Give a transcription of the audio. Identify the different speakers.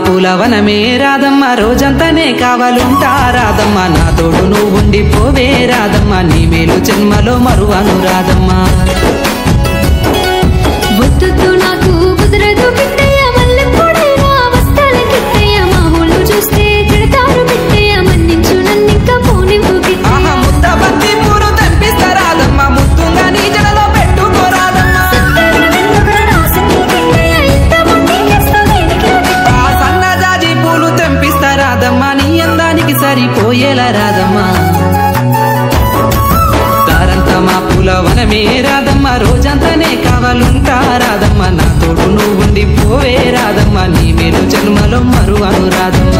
Speaker 1: పూలవనమే రాధమ్మ రోజంతానే కావాలుంటా రాధమ్మ నా తోడు నువ్వు ఉండిపోవే రాధమ్మ నీ మేలు జన్మలో మరువను రాధమ్మ
Speaker 2: వద్దు నాకు కుదరదు బిడ్డయ్య మల్లెపూడైనా వస్తాల కిట్టయ్య మా ఊళ్ళు చూస్తే తిడతారు బిడ్డయ్య మన్నించు నన్నింకా పోనివ్వు బిడ్డయ్య
Speaker 1: ముద్ద బంతి పూలు తెంపిస్తా రాధమ్మ ముద్దుగా నీ జడలో పెట్టుకో రాధమ్మ సన్నజాజి పూలు తెంపిస్తా రాధమ్మ నీ అందానికి సరిపోయేలా రాధమ్మ దారంతా మా పూలవనమే రాధమ్మ రోజంతానే కావాలుంటా రాధమ్మ నా తోడు నువ్వు ఉండిపోవే రాధమ్మ నీ మేలు జన్మలో మరువను రాధమ్మ